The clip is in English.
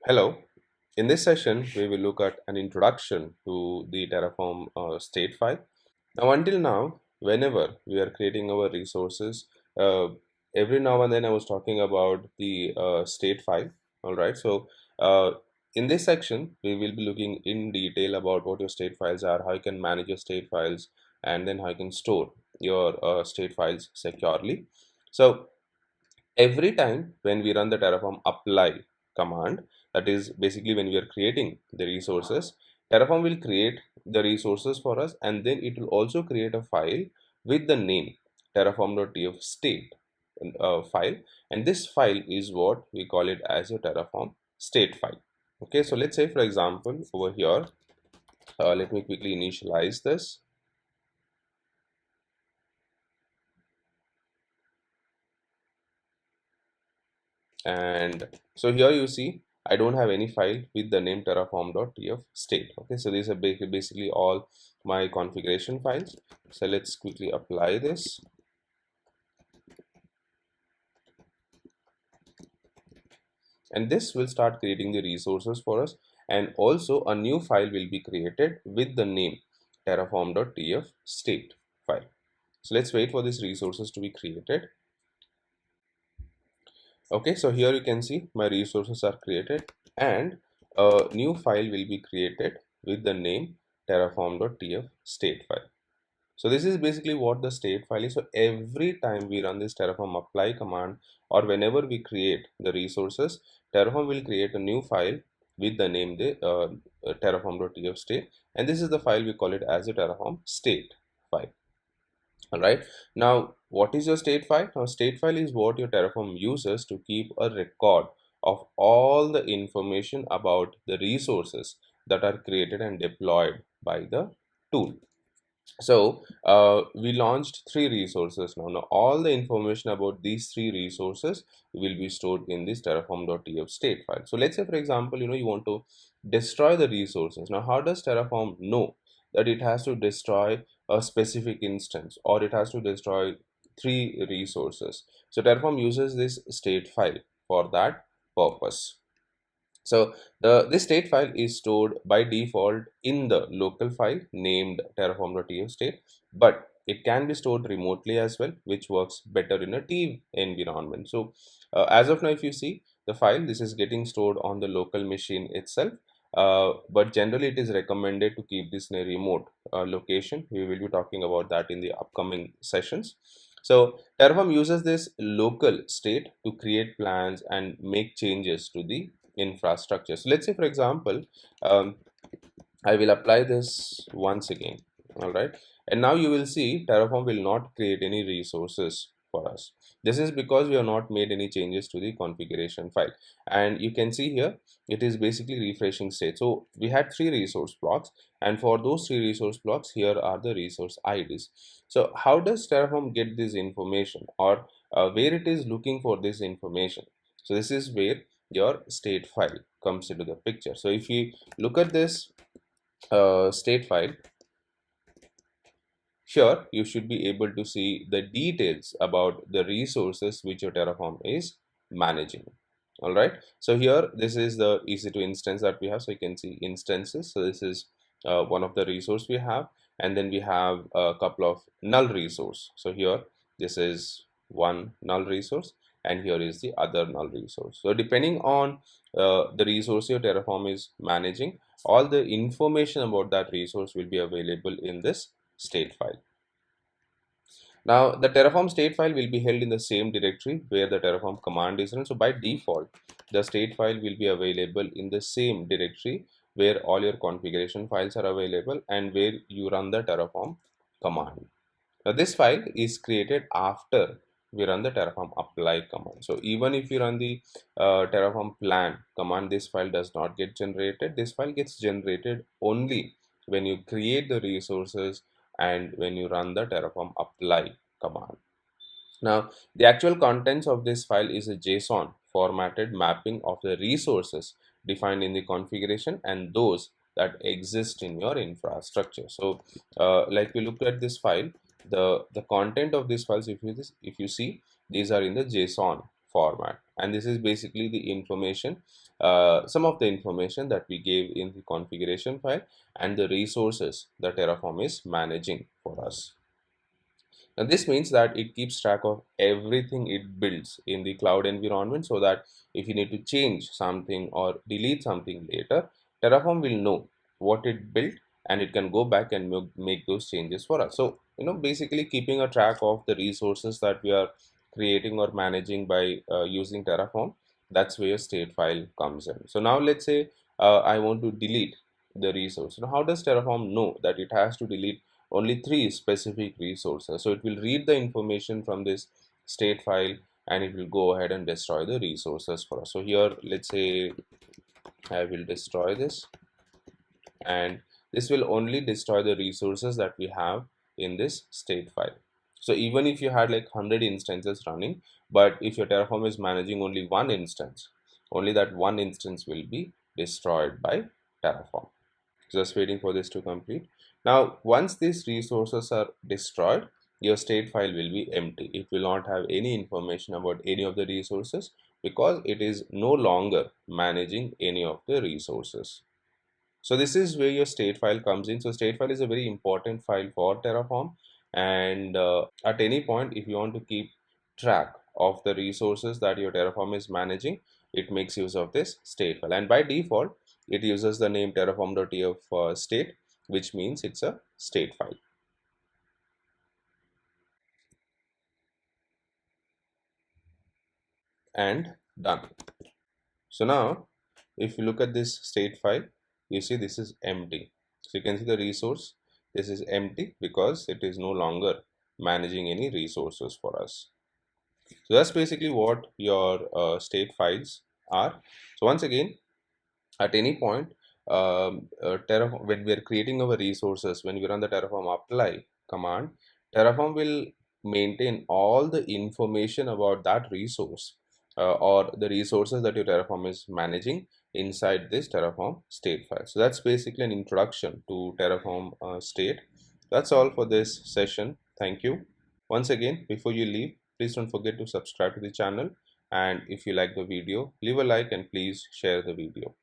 Hello. In this session, we will look at an introduction to the Terraform state file. Now, until now, whenever we are creating our resources, uh, every now and then I was talking about the state file. All right. So, uh, in this section, we will be looking in detail about what your state files are, how you can manage your state files, and then how you can store your state files securely. So, every time when we run the terraform apply command, that is basically when we are creating the resources, terraform will create the resources for us, and then it will also create a file with the name terraform.tfstate file, and this file is what we call it as a terraform state file. Okay, so let's say for example over here, let me quickly initialize this. And so here you see I don't have any file with the name terraform.tfstate. Okay, so these are basically all my configuration files. So let's quickly apply this, and this will start creating the resources for us, and also a new file will be created with the name terraform.tfstate file. So let's wait for these resources to be created. Okay, so here you can see my resources are created, and a new file will be created with the name terraform.tf state file. So this is basically what the state file is. So every time we run this terraform apply command, or whenever we create the resources, terraform will create a new file with the name the terraform.tf state, and this is the file we call it as a terraform state file. All right, now what is your state file? Now state file is what your terraform uses to keep a record of all the information about the resources that are created and deployed by the tool. So we launched three resources now. All the information about these three resources will be stored in this terraform.tf state file. So let's say for example, you want to destroy the resources. Now how does terraform know that it has to destroy a specific instance, or it has to destroy three resources? So terraform uses this state file for that purpose. So this state file is stored by default in the local file named terraform.tf state, but it can be stored remotely as well, which works better in a team environment. So as of now, if you see the file, this is getting stored on the local machine itself, but generally it is recommended to keep this in a remote location. We will be talking about that in the upcoming sessions. So terraform uses this local state to create plans and make changes to the infrastructure. So let's say for example, I will apply this once again. All right, and now you will see terraform will not create any resources for us. This is because we have not made any changes to the configuration file, and you can see here it is basically refreshing state. So we had three resource blocks, and for those three resource blocks, here are the resource IDs. So how does terraform get this information, or where it is looking for this information? So this is where your state file comes into the picture. So if you look at this state file, here you should be able to see the details about the resources which your terraform is managing. All right, so here this is the EC2 instance that we have. So you can see instances. So this is one of the resource we have, and then we have a couple of null resource. So here this is one null resource, and here is the other null resource. So depending on the resource your terraform is managing, all the information about that resource will be available in this state file. Now the terraform state file will be held in the same directory where the terraform command is run. So by default, the state file will be available in the same directory where all your configuration files are available and where you run the terraform command. Now this file is created after we run the terraform apply command. So even if you run the terraform plan command, this file does not get generated. This file gets generated only when you create the resources and when you run the terraform apply command. Now the actual contents of this file is a JSON formatted mapping of the resources defined in the configuration and those that exist in your infrastructure. So like we looked at this file, the content of these files, if you see, these are in the JSON format, and this is basically the information, some of the information that we gave in the configuration file and the resources the Terraform is managing for us. Now, this means that it keeps track of everything it builds in the cloud environment, so that if you need to change something or delete something later, Terraform will know what it built and it can go back and make those changes for us. So, basically keeping a track of the resources that we are creating or managing by using Terraform, that's where your state file comes in. So, now let's say I want to delete the resource. Now, how does Terraform know that it has to delete only three specific resources? So it will read the information from this state file and it will go ahead and destroy the resources for us. So here, let's say I will destroy this, and this will only destroy the resources that we have in this state file. So even if you had like 100 instances running, but if your Terraform is managing only one instance, only that one instance will be destroyed by Terraform. Just waiting for this to complete. Now, once these resources are destroyed, your state file will be empty. It will not have any information about any of the resources because it is no longer managing any of the resources. So this is where your state file comes in. So state file is a very important file for Terraform, and at any point if you want to keep track of the resources that your Terraform is managing, it makes use of this state file, and by default it uses the name terraform.tfstate, which means it's a state file. And done. So now if you look at this state file, you see this is empty. So you can see the resource, this is empty because it is no longer managing any resources for us. So that's basically what your state files are. So once again, at any point, Terraform, when we are creating our resources, when we run the Terraform apply command, Terraform will maintain all the information about that resource or the resources that your Terraform is managing inside this Terraform state file. So that's basically an introduction to Terraform state. That's all for this session. Thank you. Once again, before you leave, please don't forget to subscribe to the channel, and if you like the video, leave a like and please share the video.